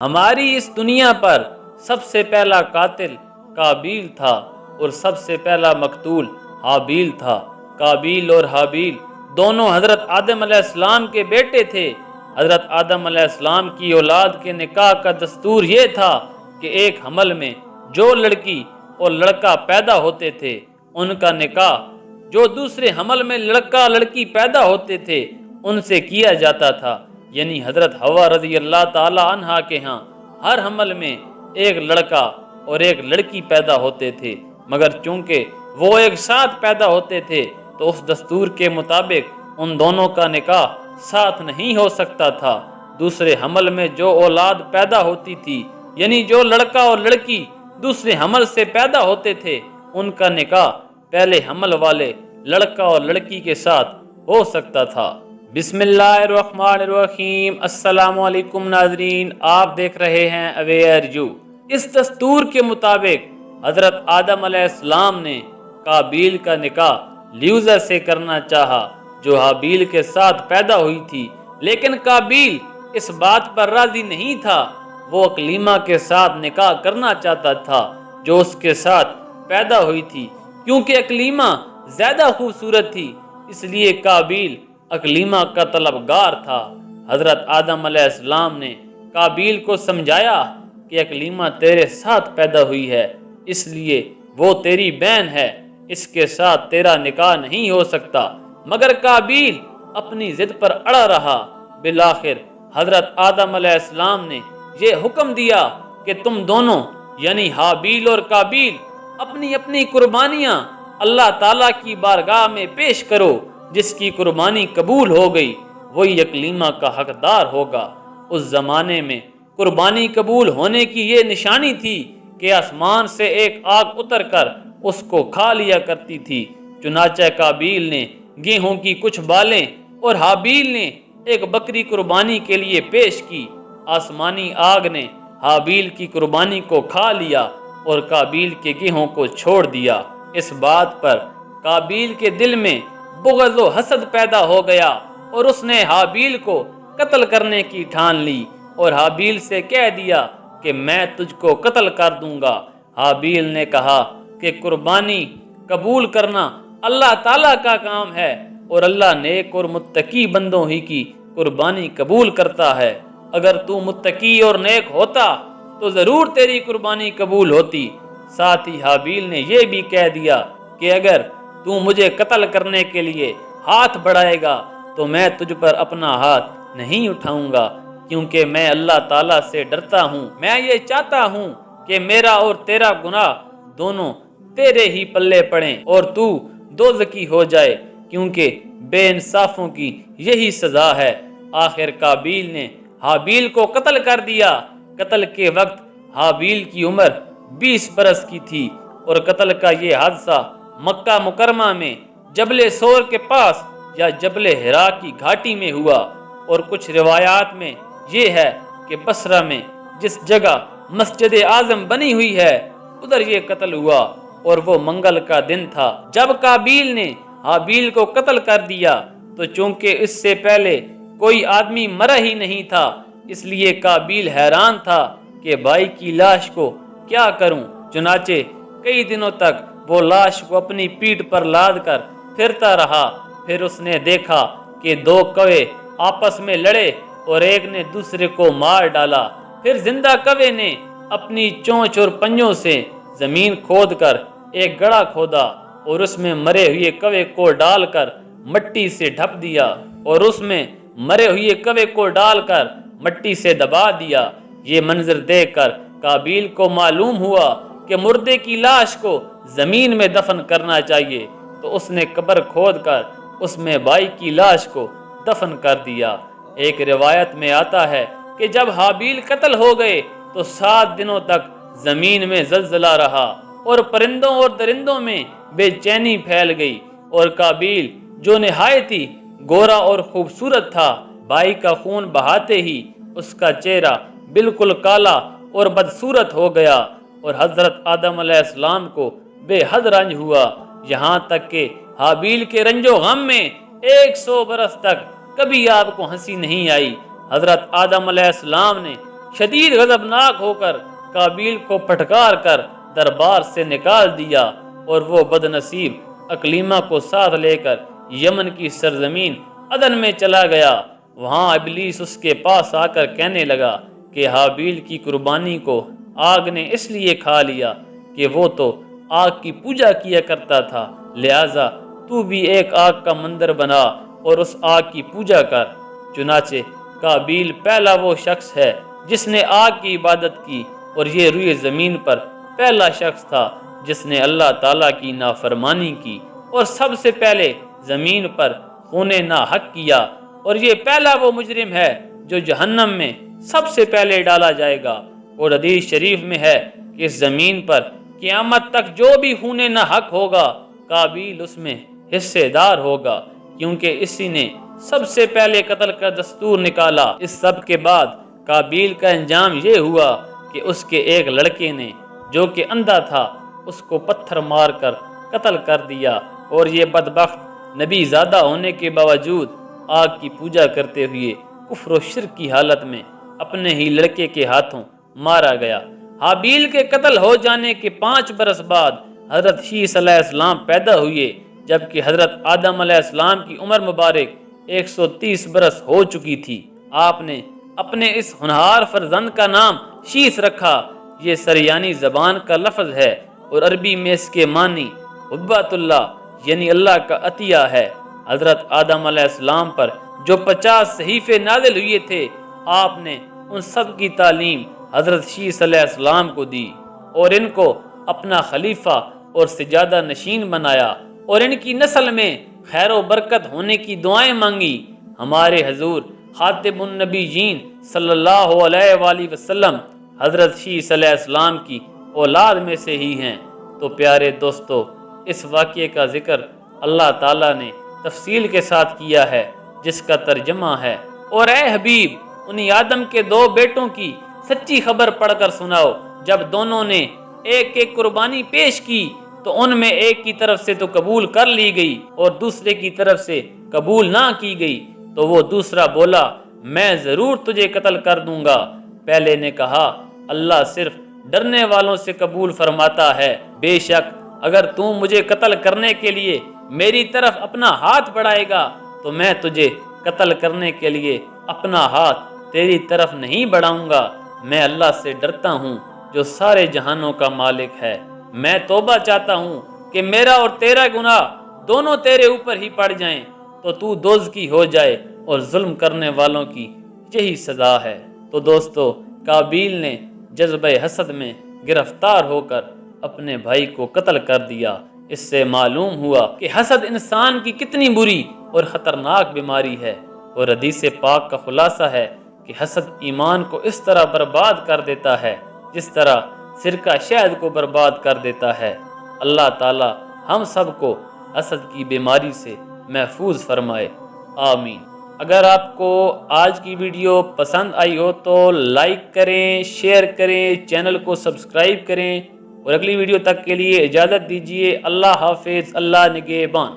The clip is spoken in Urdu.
ہماری اس دنیا پر سب سے پہلا قاتل قابیل تھا اور سب سے پہلا مقتول حابیل تھا۔ قابیل اور حابیل دونوں حضرت آدم علیہ السلام کے بیٹے تھے۔ حضرت آدم علیہ السلام کی اولاد کے نکاح کا دستور یہ تھا کہ ایک حمل میں جو لڑکی اور لڑکا پیدا ہوتے تھے ان کا نکاح جو دوسرے حمل میں لڑکا لڑکی پیدا ہوتے تھے ان سے کیا جاتا تھا، یعنی حضرت حوا رضی اللہ تعالی عنہا کے ہاں ہر حمل میں ایک لڑکا اور ایک لڑکی پیدا ہوتے تھے، مگر چونکہ وہ ایک ساتھ پیدا ہوتے تھے تو اس دستور کے مطابق ان دونوں کا نکاح ساتھ نہیں ہو سکتا تھا۔ دوسرے حمل میں جو اولاد پیدا ہوتی تھی، یعنی جو لڑکا اور لڑکی دوسرے حمل سے پیدا ہوتے تھے ان کا نکاح پہلے حمل والے لڑکا اور لڑکی کے ساتھ ہو سکتا تھا۔ بسم اللہ الرحمن الرحیم۔ السلام علیکم ناظرین، آپ دیکھ رہے ہیں اویئر یو۔ اس دستور کے مطابق حضرت آدم علیہ السلام نے قابیل کا نکاح لیوزا سے کرنا چاہا جو حابیل کے ساتھ پیدا ہوئی تھی، لیکن قابیل اس بات پر راضی نہیں تھا۔ وہ اکلیمہ کے ساتھ نکاح کرنا چاہتا تھا جو اس کے ساتھ پیدا ہوئی تھی، کیونکہ اکلیمہ زیادہ خوبصورت تھی، اس لیے قابیل اکلیمہ کا طلبگار تھا۔ حضرت آدم علیہ السلام نے قابیل کو سمجھایا کہ اکلیمہ تیرے ساتھ پیدا ہوئی ہے، اس لیے وہ تیری بہن ہے، اس کے ساتھ تیرا نکاح نہیں ہو سکتا، مگر قابیل اپنی ضد پر اڑا رہا۔ بالآخر حضرت آدم علیہ السلام نے یہ حکم دیا کہ تم دونوں یعنی حابیل اور قابیل اپنی اپنی قربانیاں اللہ تعالیٰ کی بارگاہ میں پیش کرو، جس کی قربانی قبول ہو گئی وہی اکلیمہ کا حقدار ہوگا۔ اس زمانے میں قربانی قبول ہونے کی یہ نشانی تھی کہ آسمان سے ایک آگ اتر کر اس کو کھا لیا کرتی تھی۔ چنانچہ قابیل نے گیہوں کی کچھ بالیں اور حابیل نے ایک بکری قربانی کے لیے پیش کی۔ آسمانی آگ نے حابیل کی قربانی کو کھا لیا اور قابیل کے گیہوں کو چھوڑ دیا۔ اس بات پر قابیل کے دل میں بغض و حسد پیدا ہو گیا اور اس نے حابیل کو قتل کرنے کی ٹھان لی اور حابیل سے کہہ دیا کہ میں تجھ کو قتل کر دوں گا۔ حابیل نے کہا کہ قربانی قبول کرنا اللہ تعالیٰ کا کام ہے اور اللہ نیک اور متقی بندوں ہی کی قربانی قبول کرتا ہے۔ اگر تو متقی اور نیک ہوتا تو ضرور تیری قربانی قبول ہوتی۔ ساتھ ہی حابیل نے یہ بھی کہہ دیا کہ اگر تو مجھے قتل کرنے کے لیے ہاتھ بڑھائے گا تو میں تجھ پر اپنا ہاتھ نہیں اٹھاؤں گا، کیونکہ میں اللہ تعالیٰ سے ڈرتا ہوں۔ میں یہ چاہتا ہوں کہ میرا اور تیرا گناہ دونوں تیرے ہی پلے پڑیں اور تو دوزخی ہو جائے، کیونکہ بے انصافوں کی یہی سزا ہے۔ آخر قابیل نے حابیل کو قتل کر دیا۔ قتل کے وقت حابیل کی عمر 20 برس کی تھی اور قتل کا یہ حادثہ مکہ مکرمہ میں جبل سور کے پاس یا جبل حرا کی گھاٹی میں ہوا، اور کچھ روایات میں یہ ہے کہ بصرہ میں جس جگہ مسجد اعظم بنی ہوئی ہے ادھر یہ قتل ہوا، اور وہ منگل کا دن تھا جب قابیل نے حابیل کو قتل کر دیا۔ تو چونکہ اس سے پہلے کوئی آدمی مرا ہی نہیں تھا، اس لیے قابیل حیران تھا کہ بھائی کی لاش کو کیا کروں۔ چنانچہ کئی دنوں تک وہ لاش کو اپنی پیٹھ پر لاد کر پھرتا رہا۔ پھر اس نے دیکھا کہ 2 کوے آپس میں لڑے اور ایک نے دوسرے کو مار ڈالا۔ پھر زندہ کوے نے اپنی چونچ اور پنجوں سے زمین کھود کر ایک گڑھا کھودا اور اس میں مرے ہوئے کوے کو ڈال کر مٹی سے ڈھپ دیا اور اس میں مرے ہوئے کوے کو ڈال کر مٹی سے دبا دیا۔ یہ منظر دیکھ کر قابیل کو معلوم ہوا کہ مردے کی لاش کو زمین میں دفن کرنا چاہیے، تو اس نے قبر کھود کر اس میں بھائی کی لاش کو دفن کر دیا۔ ایک روایت میں آتا ہے کہ جب حابیل قتل ہو گئے تو 7 دنوں تک زمین میں زلزلہ رہا اور پرندوں اور درندوں میں بے چینی پھیل گئی، اور قابیل جو نہایت ہی گورا اور خوبصورت تھا بھائی کا خون بہاتے ہی اس کا چہرہ بالکل کالا اور بدصورت ہو گیا، اور حضرت آدم علیہ السلام کو بے حد رنج ہوا، یہاں تک کہ حابیل کے رنج و غم میں 100 برس تک کبھی آپ کو ہنسی نہیں آئی۔ حضرت آدم علیہ السلام نے شدید غضبناک ہو کر قابیل کو پھٹکار کر دربار سے نکال دیا اور وہ بدنصیب اکلیمہ کو ساتھ لے کر یمن کی سرزمین عدن میں چلا گیا۔ وہاں ابلیس اس کے پاس آ کر کہنے لگا کہ حابیل کی قربانی کو آگ نے اس لیے کھا لیا کہ وہ تو آگ کی پوجا کیا کرتا تھا، لہٰذا تو بھی ایک آگ کا مندر بنا اور اس آگ کی پوجا کر۔ چنانچہ قابیل پہلا وہ شخص ہے جس نے آگ کی عبادت کی، اور یہ روئے زمین پر پہلا شخص تھا جس نے اللہ تعالیٰ کی نافرمانی کی، اور سب سے پہلے زمین پر خون ناحق کیا، اور یہ پہلا وہ مجرم ہے جو جہنم میں سب سے پہلے ڈالا جائے گا۔ اور حدیث شریف میں ہے کہ اس زمین پر قیامت تک جو بھی خون ناحق ہوگا قابیل اس میں حصے دار ہوگا، کیونکہ اسی نے سب سے پہلے قتل کا دستور نکالا۔ اس سب کے بعد قابیل کا انجام یہ ہوا کہ اس کے ایک لڑکے نے جو کہ اندھا تھا اس کو پتھر مار کر قتل کر دیا، اور یہ بدبخت نبی زادہ ہونے کے باوجود آگ کی پوجا کرتے ہوئے کفر و شرک کی حالت میں اپنے ہی لڑکے کے ہاتھوں مارا گیا۔ حابیل کے قتل ہو جانے کے 5 برس بعد حضرت شیس علیہ السلام پیدا ہوئے، جبکہ حضرت آدم علیہ السلام کی عمر مبارک 130 برس ہو چکی تھی۔ آپ نے اپنے اس ہونہار فرزند کا نام شیس رکھا۔ یہ سریانی زبان کا لفظ ہے اور عربی میں اس کے معنی حبۃ اللہ یعنی اللہ کا عطیہ ہے۔ حضرت آدم علیہ السلام پر جو 50 صحیفے نازل ہوئے تھے، آپ نے ان سب کی تعلیم حضرت شیس علیہ السلام کو دی اور ان کو اپنا خلیفہ اور سجادہ نشین بنایا، اور ان کی نسل میں خیر و برکت ہونے کی دعائیں مانگی۔ ہمارے حضور خاتم النبیین صلی اللہ علیہ وآلہ وسلم حضرت شیس علیہ السلام کی اولاد میں سے ہی ہیں۔ تو پیارے دوستو، اس واقعے کا ذکر اللہ تعالیٰ نے تفصیل کے ساتھ کیا ہے، جس کا ترجمہ ہے، اور اے حبیب انہی آدم کے 2 بیٹوں کی سچی خبر پڑھ کر سناؤ۔ جب دونوں نے ایک ایک قربانی پیش کی تو ان میں ایک کی طرف سے تو قبول کر لی گئی اور دوسرے کی طرف سے قبول نہ کی گئی، تو وہ دوسرا بولا میں ضرور تجھے قتل کر دوں گا۔ پہلے نے کہا اللہ صرف ڈرنے والوں سے قبول فرماتا ہے، بے شک اگر تم مجھے قتل کرنے کے لیے میری طرف اپنا ہاتھ بڑھائے گا تو میں تجھے قتل کرنے کے لیے اپنا ہاتھ تیری طرف نہیں بڑھاؤں گا۔ میں اللہ سے ڈرتا ہوں جو سارے جہانوں کا مالک ہے۔ میں توبہ چاہتا ہوں کہ میرا اور تیرا گناہ دونوں تیرے اوپر ہی پڑ جائیں تو دوزخی ہو جائے، اور ظلم کرنے والوں کی یہی سزا ہے۔ تو دوستو، قابیل نے جذبہ حسد میں گرفتار ہو کر اپنے بھائی کو قتل کر دیا۔ اس سے معلوم ہوا کہ حسد انسان کی کتنی بری اور خطرناک بیماری ہے، اور حدیث پاک کا خلاصہ ہے کہ حسد ایمان کو اس طرح برباد کر دیتا ہے جس طرح سرکہ شہد کو برباد کر دیتا ہے۔ اللہ تعالی ہم سب کو حسد کی بیماری سے محفوظ فرمائے، آمین۔ اگر آپ کو آج کی ویڈیو پسند آئی ہو تو لائک کریں، شیئر کریں، چینل کو سبسکرائب کریں، اور اگلی ویڈیو تک کے لیے اجازت دیجیے۔ اللہ حافظ، اللہ نگہبان۔